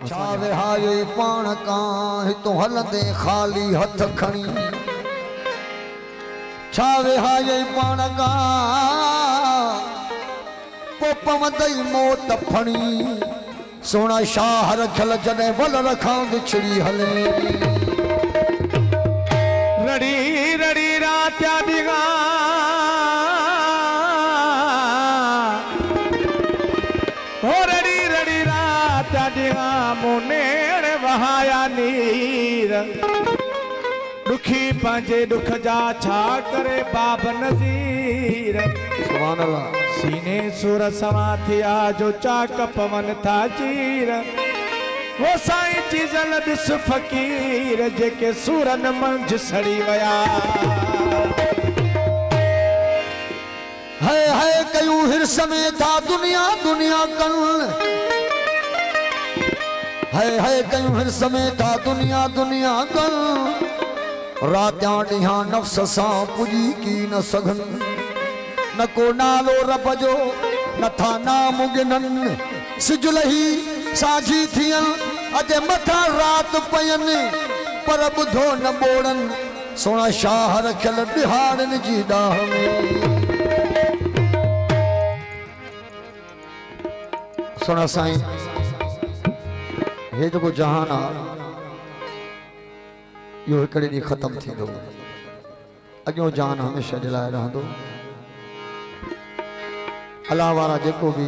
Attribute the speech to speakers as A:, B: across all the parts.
A: चावे हाय पाण का हितो हलंदे खाली हथ खणी चावे हाय पाण का पो पवंदई मौत फणी सोना शाह रखल जॾहिं वल रखां बिछड़ी हले
B: रड़ी रड़ी रात्या दिगा हो रड़ी रड़ी रात्या दिगा मुनेड़ वहाया नीर दुखी पंजे दुख जा छा करे बाब नज़ीर
A: सुभान अल्लाह
B: सीने सुर सवा थिया जो चाक पवन था चीर वो साईं चीज़न ॾिस फ़कीर जेके सूरन मंझ सड़ी वया
A: है कयूं हिरस में था दुनिया दुनिया कन है कयूं हिरस में था दुनिया दुनिया कन रात्या ॾींहां नफ़्स सां पुॼी की न सघन न को नालो रब जो न था नाम गिनन सिज लही साझी थियन अॼु मथां रात पयन पर ॿुधो न ॿोड़न सोना शाह रखियल ॾिहाड़न जी ॾाह में सोना साईं हे जेको जहान आहे यो हिकिड़े ॾींहुं ख़त्म थींदो अॻियों जान हमेशह जे लाइ रहंदो अल्लाह वारा जेको बि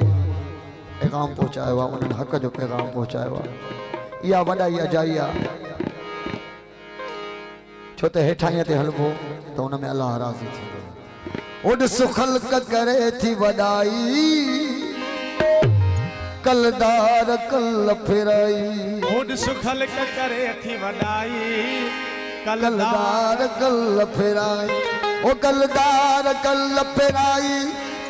A: पैगाम पहुचायो आहे उन्हनि हक़ जो पैगाम पहुचायो आहे इहा वॾाई अजाई आहे छो त हेठाईअ ते हलबो त हुन में अल्लाह राज़ी थींदो ओॾ सुखल्क करे थी वॾाई कलदार कल फिराई
B: ओॾ सुखल्क करे थी वॾाई
A: कलदार कल फिराई ओ कलदार कल फिराई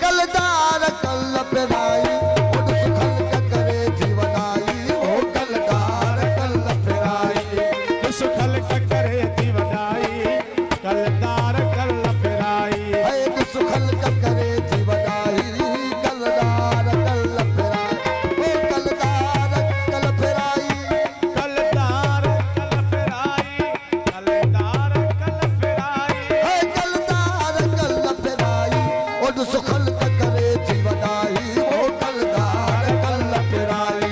A: कलदार कल फिराई ओॾ सुखल्क करे थी वॾाई ओ कलदार कल फिराई
B: सुखल्क करे थी वॾाई कलदार कल फिराई
A: ओॾ सुखल्क करे थी वॾाई कलदार कल फिराई ओ कलदार कल फिराई
B: कलदार कल फिराई कलदार कल फिराई
A: कलदार कल फिराई ओॾ सुखल्क करे थी वॾाई ओ कलदार कल फिराई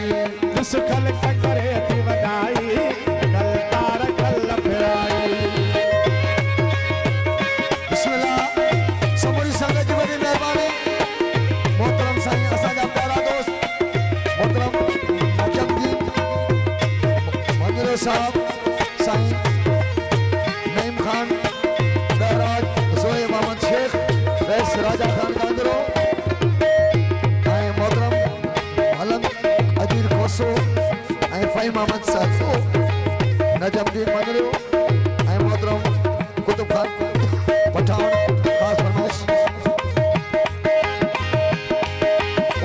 B: सुखल्क करे थी वॾाई कलदार कल फिराई
A: बिस्मिल्लाह समूरी संगत जी वॾी महिरबानी मोहतरम साईं असांजा प्यारा दोस्त मोहतरम नजमुद्दीन मंजूर साहब साईं नईम खान बहराज जोए मोहम्मद शेख रईस राजा खान गांधरो ऐं मोहतरम हलन अदीर कोसो ऐं फ़हीम अहमद साहब नजमुद्दीन मंजूर ऐं मोहतरम कुतुब खान पठान खास फरमाइश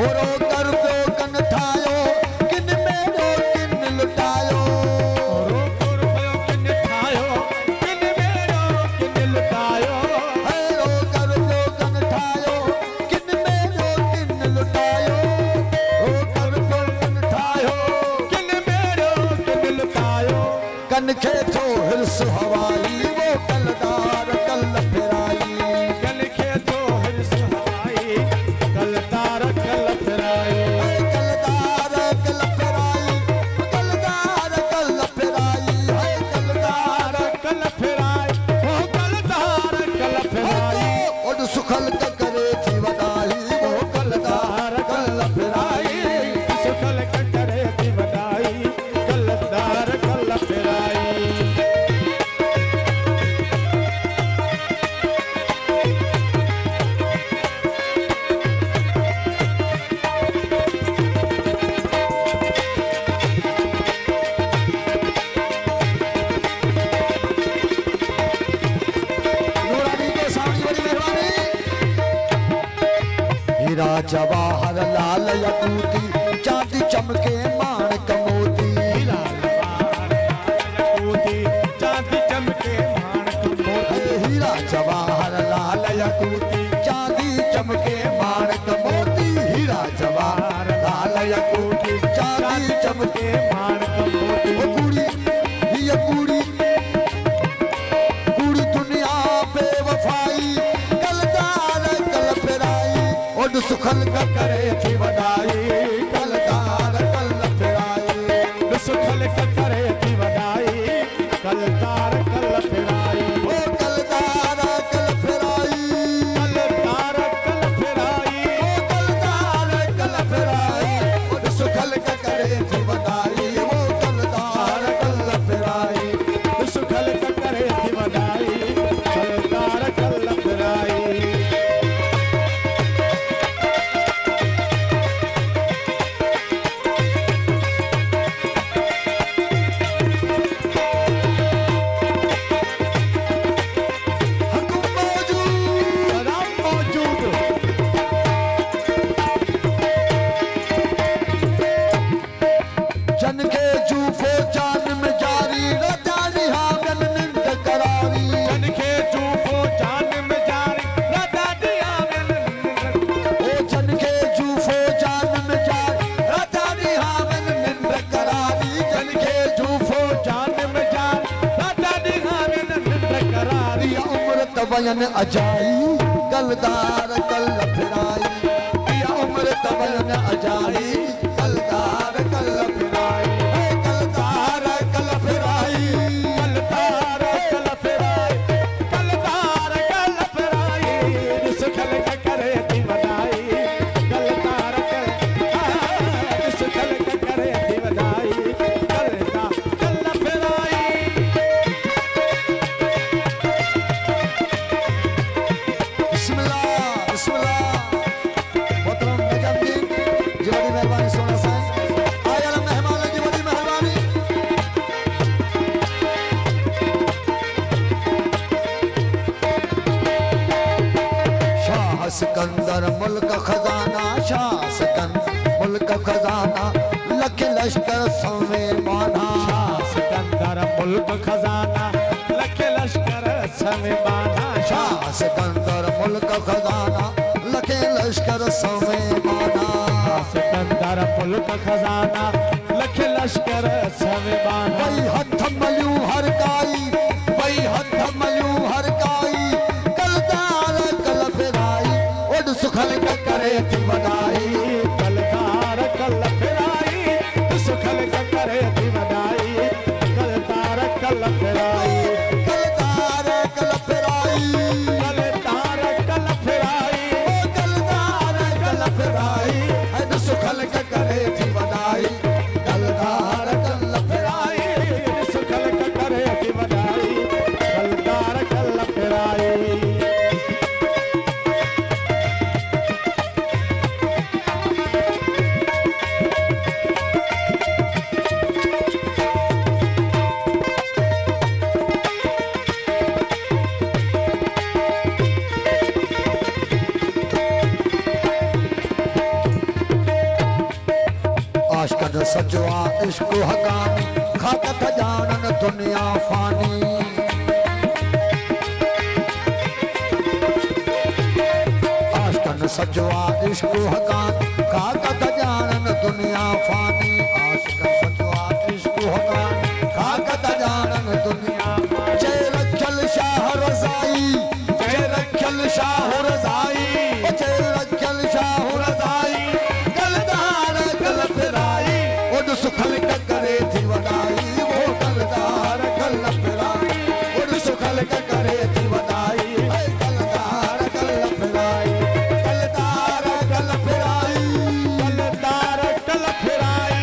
A: ओरो कर पियो कन ठायो किन मेरो किन लुटायो
B: ओरो कर पियो किन ठायो किन मेरो किन लुटायो
A: हेरो कर पियो कन ठायो किन मेरो किन लुटायो ओ कर पियो कन ठायो
B: किन मेरो किन लुटायो
A: कन खे थो हिरस हवाई वो कलदार कल फिराई
B: कल खे तो हिरस हवाई कलदार कल फिराई
A: कलदार कल फिराई कलदार कल फिराई है कलदार
B: कल फिराई ओ कलदार कल फिराई
A: ओॾ सुखल्क करे थी वॾाई वो कलदार कल फिराई
B: सुखल्क करे थी वॾाई कलदार कल फिराई सुखल का करे थी वदाई कल तार कल फिराई
A: ओ कलदार कल फिराई
B: कल तार कल फिराई
A: ओ कलदार कल फिराई ओ सुखल का करे थी वदाई ओ कलदार कल फिराई
B: सुखल का करे थी वदाई कल तार कल फिराई
A: हकुम मौजूद
B: राम मौजूद
A: जन के जूफो जान में जारी रजानी हागन निंद करारी
B: जन के जूफो जान में जारी राधा दिया
A: ओ जन के जूफो जान में जारी रजानी हागन निंद करारी जन के जूफो
B: जान में जान राधा दिया निंद्र करारी
A: या उम्र तबयन अजाई कलदार कल फिराई या उम्र तबयन अजाई कलदार कल फिराई हे कलदार कल फिराई
B: कल तार कल फिराई कल तार कल फिराई सुखल का करे थी वदाई कल तार कल सुखल का करे थी वदाई कल तार कल फिराई
A: बिस्मिल्लाह बिस्मिल्लाह मोहतरम निजामुद्दीन जी बड़ी मेहरबानी सोना साहब आया मेहमान जी बड़ी मेहरबानी शाह सिकंदर मुल्क खजाना शाह सिकंदर मुल्क खजाना लख लश्कर सवे माना
B: सिकंदर मुल्क खजाना लख लश्कर समेबाना
A: शाह सिकंदर मुल्क खजाना लख लश्कर सवे माना
B: सिकंदर मुल्क खजाना लख लश्कर समेबाना
A: वही हथ मलियूं हर काई वही हथ मलियूं हर काई कलदार कल फिराई ओड सुखल का करे थी वदाई
B: कल तार कल फिराई सुखल का करे थी वदाई कल तार कल फिराई
A: कलदार कल फिराई
B: कल तार कल फिराई
A: ओ कलदार कल फिराई ओड सुखल का करे थी वदाई कलदार कल फिराई
B: सुखल का करे थी वदाई कल तार कल फिराई
A: आशकन सजवा इश्क हकानी खाकत जानन दुनिया फानी आशकन सजवा इश्क हकानी खाकत जानन दुनिया फानी आशकन सजवा इश्क हकानी खाकत जानन दुनिया फानी जय रखल शाह रजाई जय रखल शाह रजाई जय रखल शाह रजाई कलदार कल फिराई ओड सुखल का करे थी वदाई वो कलदार कल फिराई ओड सुखल का करे थी वदाई ऐ कलदार कल फिराई कलदार कल फिराई
B: कल तार कल फिराई